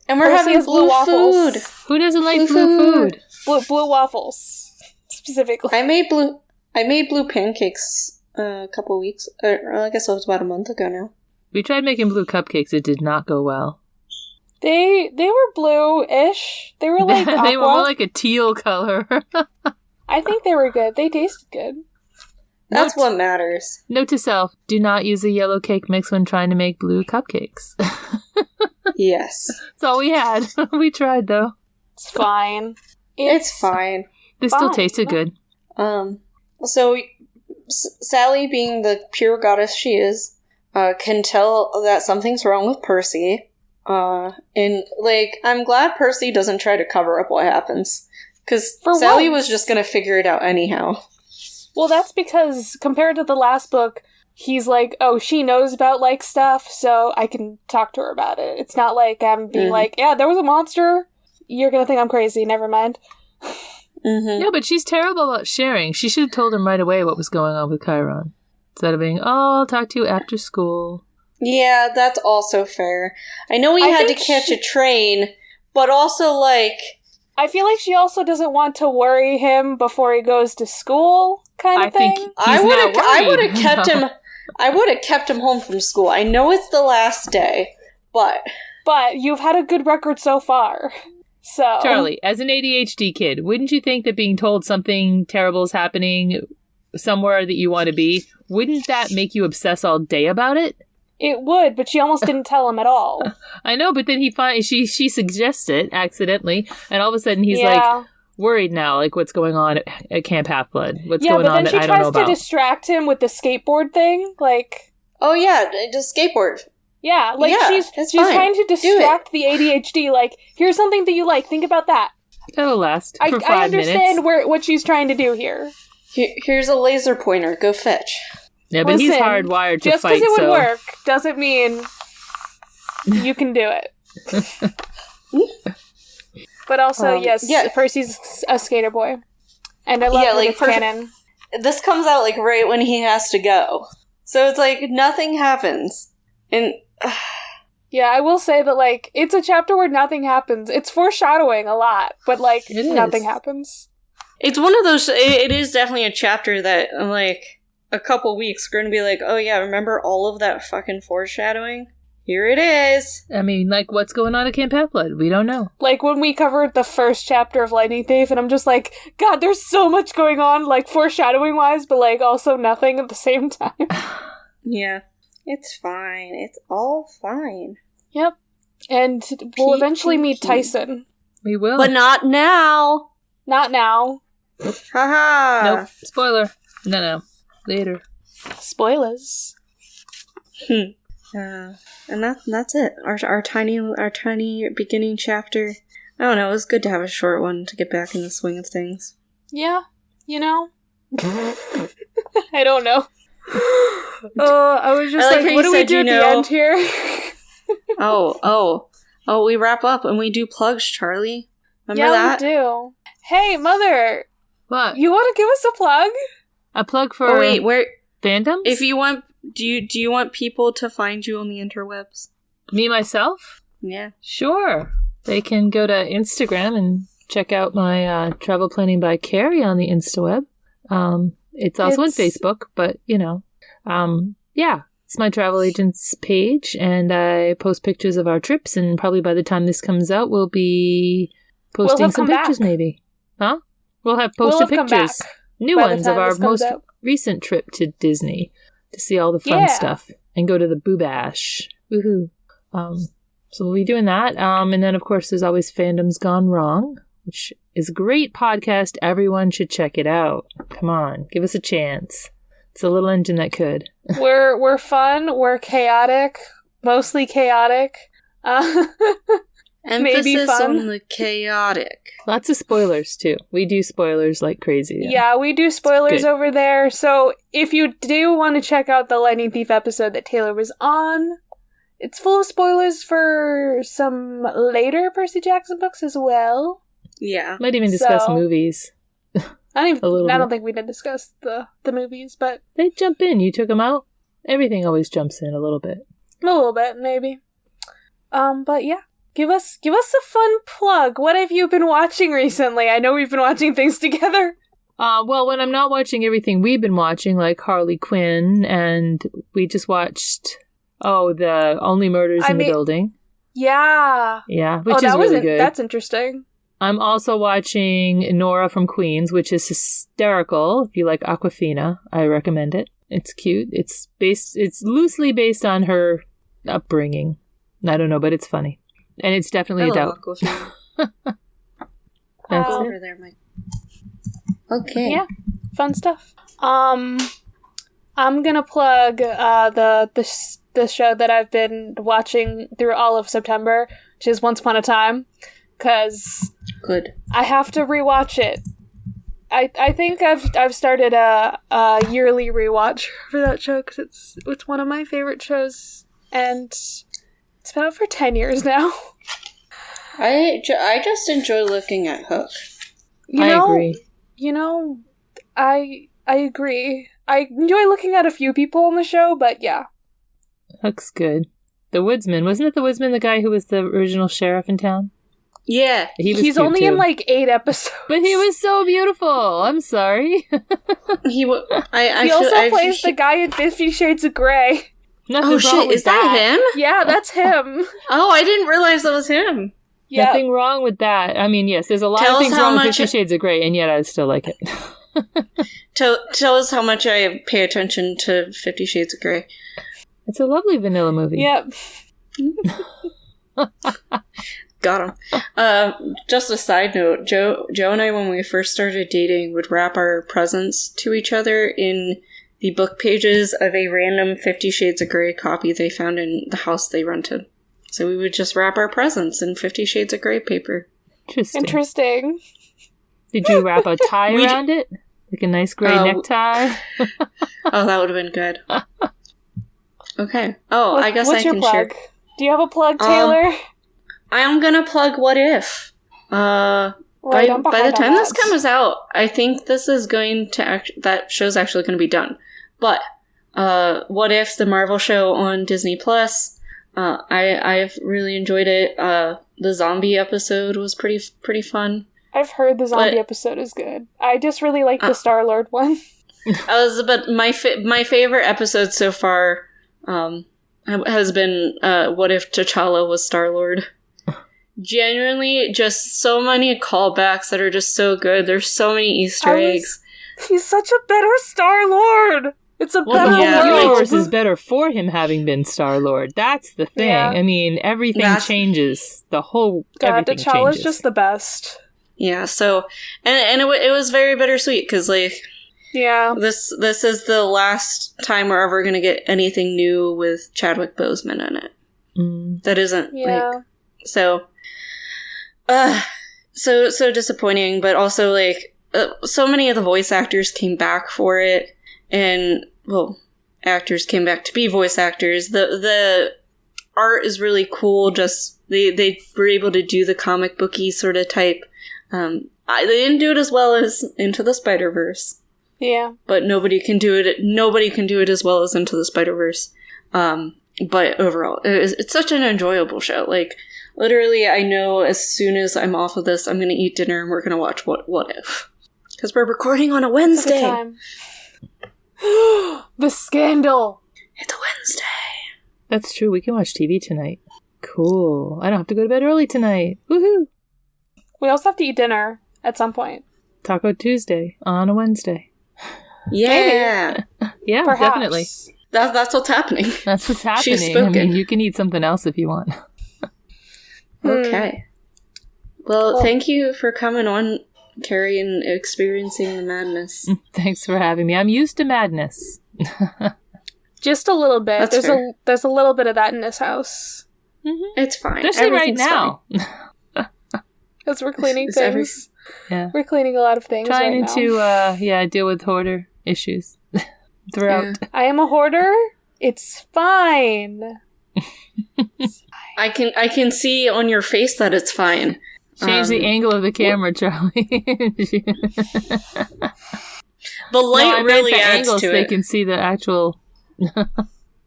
And we're Percy having has blue waffles. food. Who doesn't like Blue blue food? Blue waffles, specifically. I made blue pancakes a couple weeks, or I guess it was about a month ago now. We tried making blue cupcakes. It did not go well. They were blue-ish. They were like aqua. They were more like a teal color. I think they were good. They tasted good. That's what matters. Note to self, do not use a yellow cake mix when trying to make blue cupcakes. Yes. That's all we had. We tried, though. It's fine. It's fine. They still Fine. tasted good. So Sally, being the pure goddess she is, can tell that something's wrong with Percy. And, like, I'm glad Percy doesn't try to cover up what happens. Because For Sally once. was just gonna figure it out anyhow. Well, that's because compared to the last book, he's like, oh, she knows about, like, stuff, so I can talk to her about it. It's not like I'm being like, yeah, there was a monster. You're gonna think I'm crazy. Never mind. Mm-hmm. Yeah, but she's terrible about sharing. She should have told him right away what was going on with Chiron. Instead of being, oh, I'll talk to you after school. Yeah, that's also fair. I know he I had to think catch a train, but also, like... I feel like she also doesn't want to worry him before he goes to school, kind of I think thing. he's not I would worried. have kept him... I would have kept him home from school. I know it's the last day, but... But you've had a good record so far. So Charlie, as an ADHD kid, wouldn't you think that being told something terrible is happening somewhere that you want to be, wouldn't that make you obsess all day about it? it would, but she almost didn't tell him at all. I know, but then she suggests it accidentally, and all of a sudden he's like worried now, like what's going on at Camp Half-Blood? What's going on that I don't know but then she tries about? to distract him with the skateboard thing, like... Oh yeah, just skateboard. Yeah, like Yeah, she's it's fine. trying to distract the ADHD, like, here's something that you like, think about that. That'll last I for 5 understand minutes. what she's trying to do here. Here's a laser pointer. Go fetch. Yeah, but he's Listen, hardwired to just fight, because it would so... work doesn't mean you can do it. But also, yes, yeah. Percy's a skater boy. And I love that like, it's canon. This comes out like right when he has to go, so it's like nothing happens. And Yeah, I will say that, like, it's a chapter where nothing happens. It's foreshadowing a lot, but, like, It is. nothing happens. it's one of those. It is definitely a chapter that, like, a couple weeks we're gonna be like, oh yeah, remember all of that fucking foreshadowing? Here it is. I mean, like, what's going on at Camp Half-Blood? We don't know. Like, when we covered the first chapter of Lightning Thief, and I'm just like, God, there's so much going on, like, foreshadowing-wise, but, like, also nothing at the same time. Yeah, it's fine. It's all fine. Yep. And we'll eventually meet Tyson. We will. But not now. Not now. Haha! Nope. Spoiler. No. Later. Spoilers. And that's it. Our tiny beginning chapter. I don't know. It was good to have a short one to get back in the swing of things. Yeah, you know. I don't know. I was just like like, what do we do at the end here? We wrap up and we do plugs, Charlie. Remember Yeah, that? we do. Hey, Mother. What? You want to give us a plug? A plug for where Fandoms? if you want, do you want people to find you on the interwebs? Me, myself? Yeah. Sure. They can go to Instagram and check out my travel planning by Carrie on the Instaweb. It's also on Facebook, but, yeah. It's my travel agent's page, and I post pictures of our trips, and probably by the time this comes out, we'll be posting some pictures, maybe. Huh? We'll have posted pictures. New ones of our most recent trip to Disney to see all the fun stuff and go to the Boo Bash. Woohoo. So we'll be doing that. And then, of course, there's always Fandoms Gone Wrong, which is a great podcast. Everyone should check it out. Come on, give us a chance. It's a little engine that could. We're fun. We're chaotic. Mostly chaotic. Maybe fun. On the chaotic. Lots of spoilers, too. We do spoilers like crazy. Yeah, we do spoilers over there. So if you do want to check out the Lightning Thief episode that Taylor was on, it's full of spoilers for some later Percy Jackson books as well. Yeah. Might even discuss movies. I don't think we did discuss the movies, but they jump in. You took them out. Everything always jumps in a little bit. A little bit, maybe. But yeah. Give us a fun plug. What have you been watching recently? I know we've been watching things together. Well, when I'm not watching everything we've been watching, like Harley Quinn, and we just watched, the Only Murders in the Building. Yeah. Yeah, which is really good. That's interesting. I'm also watching Nora from Queens, which is hysterical. If you like Awkwafina, I recommend it. It's cute. It's loosely based on her upbringing. I don't know, but it's funny. And it's definitely a doubt. That's over there, Mike. Okay. Yeah, fun stuff. I'm gonna plug the show that I've been watching through all of September, which is Once Upon a Time, because I have to rewatch it. I think I've started a yearly rewatch for that show because it's one of my favorite shows, and it's been out for 10 years now. I just enjoy looking at Hook. I agree. I agree. I enjoy looking at a few people on the show, but yeah. Hook's good. The Woodsman. Wasn't it the Woodsman the guy who was the original sheriff in town? Yeah. He's only in like 8 episodes. But he was so beautiful. I'm sorry. He also plays the guy in 50 Shades of Grey. Nothing wrong with is that him? Yeah, that's him. Oh, I didn't realize that was him. Yeah. Nothing wrong with that. I mean, yes, there's a lot of things wrong with 50 Shades of Grey, and yet I still like it. Tell us how much I pay attention to 50 Shades of Grey. It's a lovely vanilla movie. Yep. Got him. Just a side note, Joe and I, when we first started dating, would wrap our presents to each other in the book pages of a random 50 Shades of Grey copy they found in the house they rented. So we would just wrap our presents in 50 Shades of Grey paper. Interesting. Did you wrap a tie around it? Like a nice gray necktie? Oh, that would have been good. Okay. Oh, I guess I can plug? share. Do you have a plug, Taylor? I am gonna plug What If. By the time this comes out, I think this is going to that show's actually going to be done. But What If, the Marvel show on Disney Plus, I've really enjoyed it. The zombie episode was pretty fun. I've heard the zombie episode is good. I just really like the Star-Lord one. But my favorite episode so far has been What If T'Challa was Star-Lord. Genuinely, just so many callbacks that are just so good. There's so many Easter eggs. He's such a better Star-Lord! It's a better world. The world. universe is better for him having been Star-Lord. That's the thing. Yeah. I mean, everything changes. The whole everything T'Challa's changes. just the best. Yeah, so, and it was very bittersweet, because, like, Yeah. this is the last time we're ever going to get anything new with Chadwick Boseman in it. That isn't, like, so disappointing, but also, like, so many of the voice actors came back for it, and, well, actors came back to be voice actors. The art is really cool, just, they were able to do the comic booky sort of type. They didn't do it as well as Into the Spider-Verse. Yeah. But nobody can do it as well as Into the Spider-Verse. But overall, it's such an enjoyable show. Like, literally, I know as soon as I'm off of this, I'm going to eat dinner and we're going to watch What If. Because we're recording on a Wednesday. The scandal. It's a Wednesday. That's true. We can watch TV tonight. Cool. I don't have to go to bed early tonight. Woohoo! We also have to eat dinner at some point. Taco Tuesday on a Wednesday. Yeah. Yeah, Perhaps. definitely. That's what's happening. That's what's happening. She's spoken. I mean, you can eat something else if you want. Okay. Well, thank you for coming on, Carrie, and experiencing the madness. Thanks for having me. I'm used to madness. Just a little bit. That's fair. There's a little bit of that in this house. It's fine. Especially right Everything's now. Because we're cleaning It's things. Yeah. We're cleaning a lot of things Trying right now. to, deal with hoarder issues throughout. Yeah. I am a hoarder. It's fine. I can see on your face that it's fine. Change the angle of the camera, Charlie. The light really the adds angles to they it. can see the actual...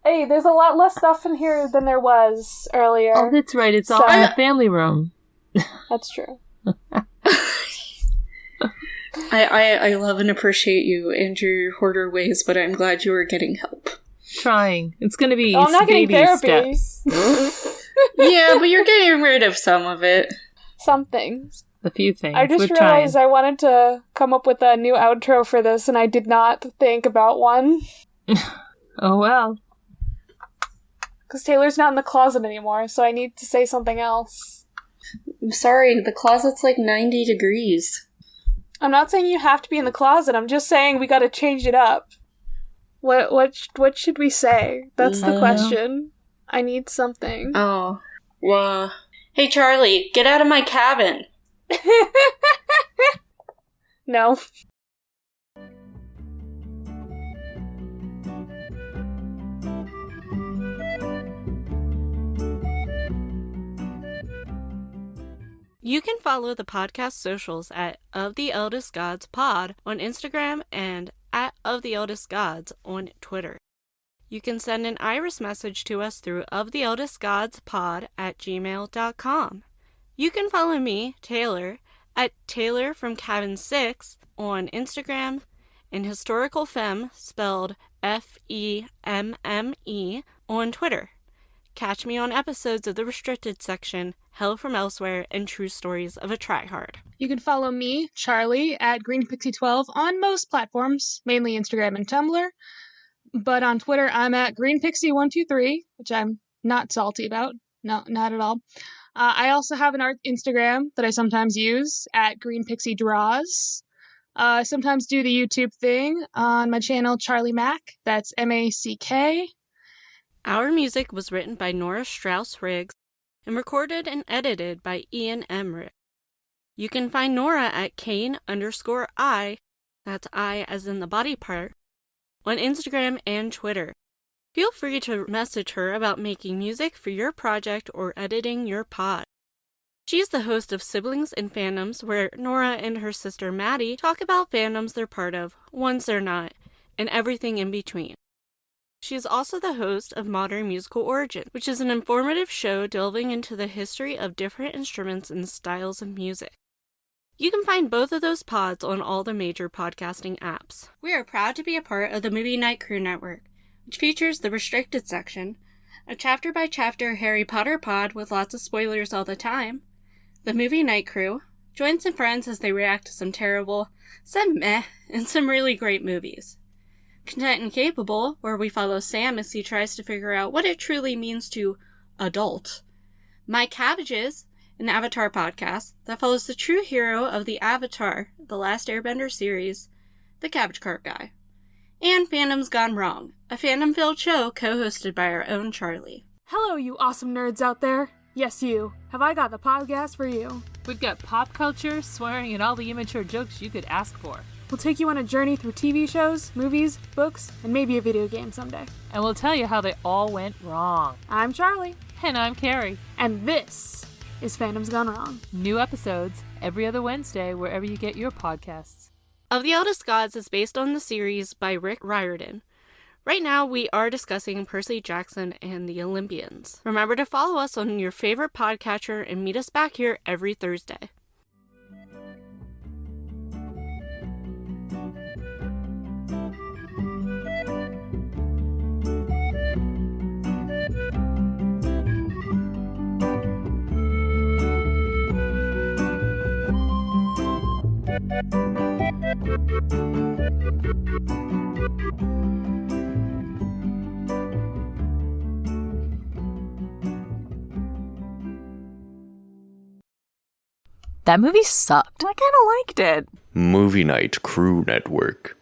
Hey, there's a lot less stuff in here than there was earlier. Oh, that's right. It's all in the family room. That's true. I love and appreciate you and your hoarder ways, but I'm glad you are getting help. Trying. It's going to be I'm not getting baby therapy. steps. Yeah, but you're getting rid of some of it. Some things. A few things. I just We're realized trying. I wanted to come up with a new outro for this, and I did not think about one. Oh, well. Because Taylor's not in the closet anymore, so I need to say something else. I'm sorry, the closet's like 90 degrees. I'm not saying you have to be in the closet. I'm just saying we got to change it up. What should we say? That's the question. I need something. Oh. Well. Hey, Charlie, get out of my cabin. No. You can follow the podcast socials at Of the Eldest Gods Pod on Instagram and at Of the Eldest Gods on Twitter. You can send an iris message to us through oftheeldestgodspod@gmail.com. You can follow me, Taylor, at Taylor from Cabin 6 on Instagram, and Historical Femme, spelled FEMME, on Twitter. Catch me on episodes of the Restricted Section, Hell from Elsewhere, and True Stories of a Tryhard. You can follow me, Charlie, at GreenPixie12 on most platforms, mainly Instagram and Tumblr. But on Twitter, I'm at GreenPixie123, which I'm not salty about. No, not at all. I also have an art Instagram that I sometimes use at GreenPixieDraws. I sometimes do the YouTube thing on my channel, Charlie Mack. That's MACK. Our music was written by Nora Strauss-Riggs and recorded and edited by Ian Emmerich. You can find Nora at Kane_I, that's I as in the body part, on Instagram and Twitter. Feel free to message her about making music for your project or editing your pod. She's the host of Siblings and Fandoms, where Nora and her sister Maddie talk about fandoms they're part of, ones they're not, and everything in between. She is also the host of Modern Musical Origin, which is an informative show delving into the history of different instruments and styles of music. You can find both of those pods on all the major podcasting apps. We are proud to be a part of the Movie Night Crew Network, which features the Restricted Section, a chapter-by-chapter Harry Potter pod with lots of spoilers all the time, the Movie Night Crew, join some friends as they react to some terrible, some meh, and some really great movies. Content and Capable, where we follow Sam as he tries to figure out what it truly means to adult. My Cabbages, an Avatar podcast that follows the true hero of the Avatar, The Last Airbender series, the Cabbage Cart Guy. And Fandoms Gone Wrong, a fandom-filled show co-hosted by our own Charlie. Hello, you awesome nerds out there. Yes, you. Have I got the podcast for you? We've got pop culture, swearing, and all the immature jokes you could ask for. We'll take you on a journey through TV shows, movies, books, and maybe a video game someday. And we'll tell you how they all went wrong. I'm Charlie. And I'm Carrie. And this is Fandoms Gone Wrong. New episodes every other Wednesday wherever you get your podcasts. Of the Eldest Gods is based on the series by Rick Riordan. Right now, we are discussing Percy Jackson and the Olympians. Remember to follow us on your favorite podcatcher and meet us back here every Thursday. That movie sucked. I kind of liked it. Movie Night Crew Network.